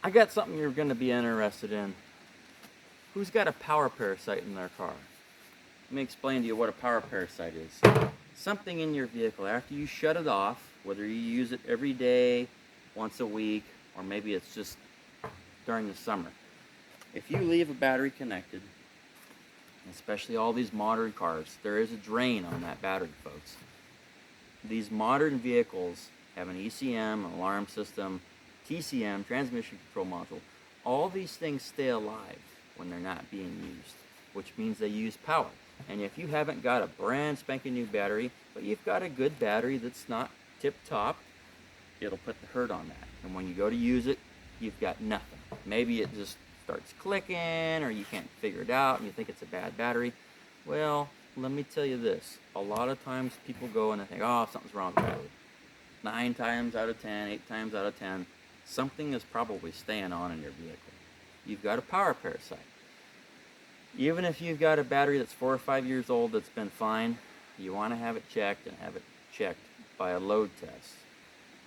I got something you're going to be interested in. Who's got a power parasite in their car? Let me explain to you what a power parasite is. Something in your vehicle, after you shut it off, whether you use it every day, once a week, or maybe it's just during the summer. If you leave a battery connected, especially all these modern cars, there is a drain on that battery, folks. These modern vehicles have an ECM, an alarm system, TCM, transmission control module. All these things stay alive when they're not being used, which means they use power. And if you haven't got a brand spanking new battery, but you've got a good battery that's not tip-top, it'll put the hurt on that. And when you go to use it, you've got nothing. Maybe it just starts clicking, or you can't figure it out and you think it's a bad battery. Well, let me tell you this. A lot of times people go and they think, oh, something's wrong with the battery. 9 times out of 10, 8 times out of 10, something is probably staying on in your vehicle. You've got a power parasite. Even if you've got a battery that's 4 or 5 years old that's been fine, you want to have it checked, and have it checked by a load test.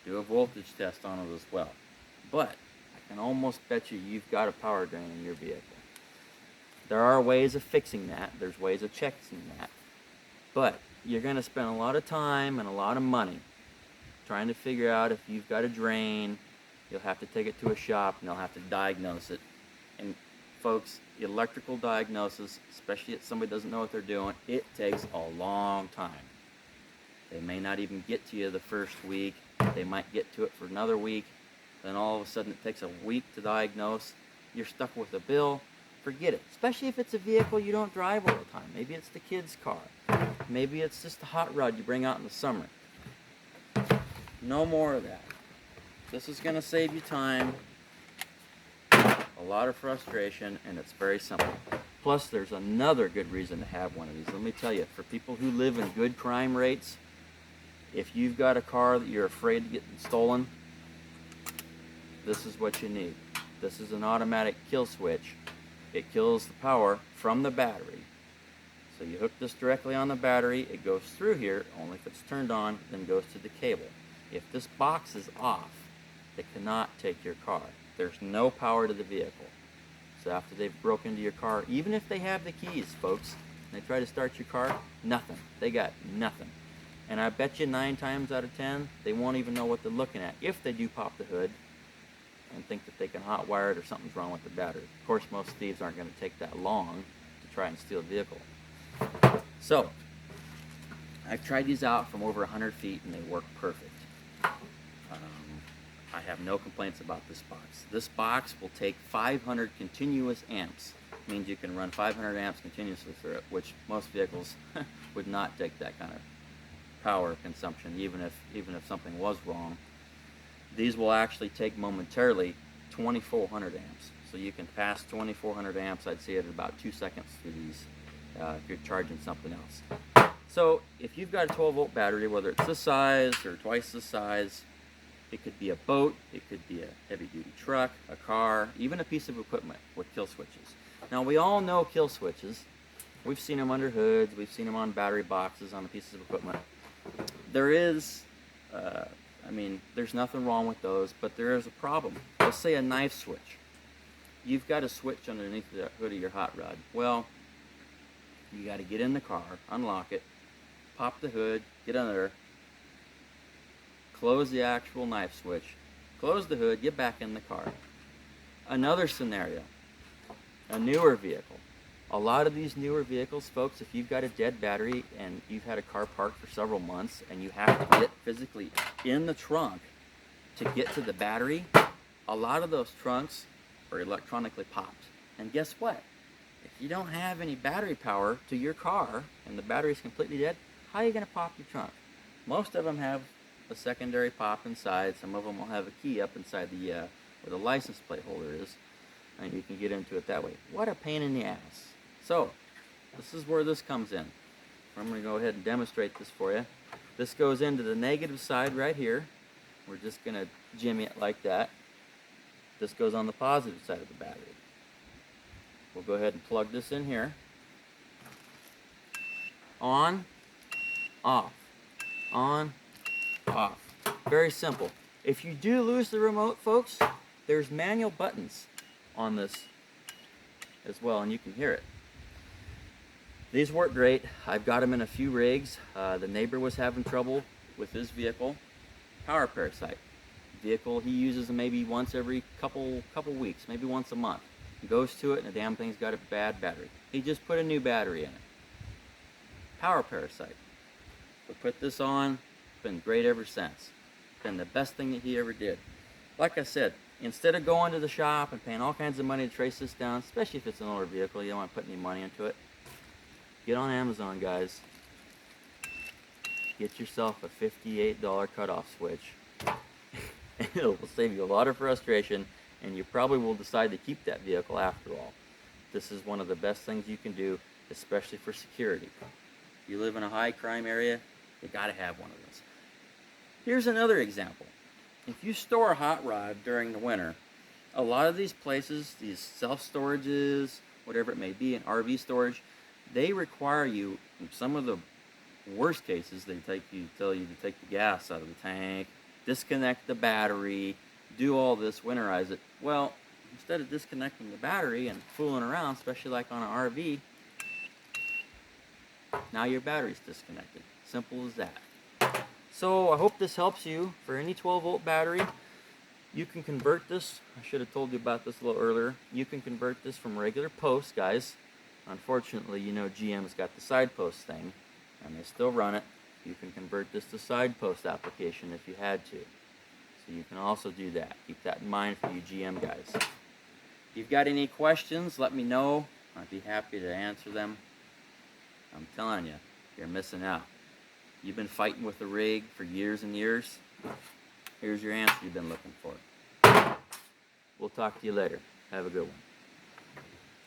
Do a voltage test on it as well. But I can almost bet you've got a power drain in your vehicle. There are ways of fixing that. There's ways of checking that. But you're going to spend a lot of time and a lot of money trying to figure out if you've got a drain. You'll have to take it to a shop and they'll have to diagnose it. And folks, electrical diagnosis, especially if somebody doesn't know what they're doing, it takes a long time. They may not even get to you the first week. They might get to it for another week. Then all of a sudden it takes a week to diagnose. You're stuck with a bill. Forget it. Especially if it's a vehicle you don't drive all the time. Maybe it's the kid's car. Maybe it's just a hot rod you bring out in the summer. No more of that. This is going to save you time, a lot of frustration, and it's very simple. Plus, there's another good reason to have one of these. Let me tell you, for people who live in good crime rates, if you've got a car that you're afraid of getting stolen, this is what you need. This is an automatic kill switch. It kills the power from the battery. So you hook this directly on the battery, it goes through here, only if it's turned on, then goes to the cable. If this box is off, it cannot take your car. There's no power to the vehicle. So after they've broken into your car, even if they have the keys, folks, and they try to start your car, nothing. They got nothing. And I bet you 9 times out of 10, they won't even know what they're looking at if they do pop the hood and think that they can hotwire it or something's wrong with the battery. Of course, most thieves aren't going to take that long to try and steal a vehicle. So, I've tried these out from over 100 feet and they work perfect. I have no complaints about this box. This box will take 500 continuous amps. It means you can run 500 amps continuously through it, which most vehicles would not take that kind of power consumption, even if something was wrong. These will actually take momentarily 2,400 amps. So you can pass 2,400 amps, I'd say, at about 2 seconds through these if you're charging something else. So if you've got a 12-volt battery, whether it's this size or twice this size, it could be a boat, it could be a heavy-duty truck, a car, even a piece of equipment with kill switches. Now, we all know kill switches. We've seen them under hoods, we've seen them on battery boxes, on the pieces of equipment. There is, there's nothing wrong with those, but there is a problem. Let's say a knife switch. You've got a switch underneath the hood of your hot rod. Well, you got to get in the car, unlock it, pop the hood, get under there, close the actual knife switch, close the hood, get back in the car. Another scenario, a newer vehicle. A lot of these newer vehicles, folks, if you've got a dead battery and you've had a car parked for several months and you have to get physically in the trunk to get to the battery, a lot of those trunks are electronically popped. And guess what? If you don't have any battery power to your car and the battery's completely dead, how are you going to pop your trunk? Most of them have a secondary pop inside. Some of them will have a key up inside the where the license plate holder is, and you can get into it that way. What a pain in the ass. So, this is where this comes in. I'm going to go ahead and demonstrate this for you. This goes into the negative side right here. We're just going to jimmy it like that. This goes on the positive side of the battery. We'll go ahead and plug this in here. On, off, on, off. Very simple. If you do lose the remote, folks, There's manual buttons on this as well, and you can hear it. These work great. I've got them in a few rigs. The neighbor was having trouble with his vehicle. Power parasite. Vehicle, he uses them maybe once every couple weeks, maybe once a month. He goes to it and the damn thing's got a bad battery. He just put a new battery in it. Power parasite. We put this on, been great ever since. Been the best thing that he ever did. Like I said, instead of going to the shop and paying all kinds of money to trace this down, especially if it's an older vehicle, you don't want to put any money into it, get on Amazon, guys. Get yourself a $58 cutoff switch. It'll save you a lot of frustration, and you probably will decide to keep that vehicle after all. This is one of the best things you can do, especially for security. If you live in a high crime area, you gotta have one of those. Here's another example. If you store a hot rod during the winter, a lot of these places, these self-storages, whatever it may be, in RV storage, they require you, in some of the worst cases, they tell you to take the gas out of the tank, disconnect the battery, do all this, winterize it. Well, instead of disconnecting the battery and fooling around, especially like on an RV, now your battery's disconnected. Simple as that. So I hope this helps you. For any 12-volt battery, you can convert this. I should have told you about this a little earlier. You can convert this from regular posts, guys. Unfortunately, you know GM's got the side post thing, and they still run it. You can convert this to side post application if you had to. So you can also do that. Keep that in mind for you GM guys. If you've got any questions, let me know. I'd be happy to answer them. I'm telling you, you're missing out. You've been fighting with the rig for years and years. Here's your answer you've been looking for. We'll talk to you later. Have a good one.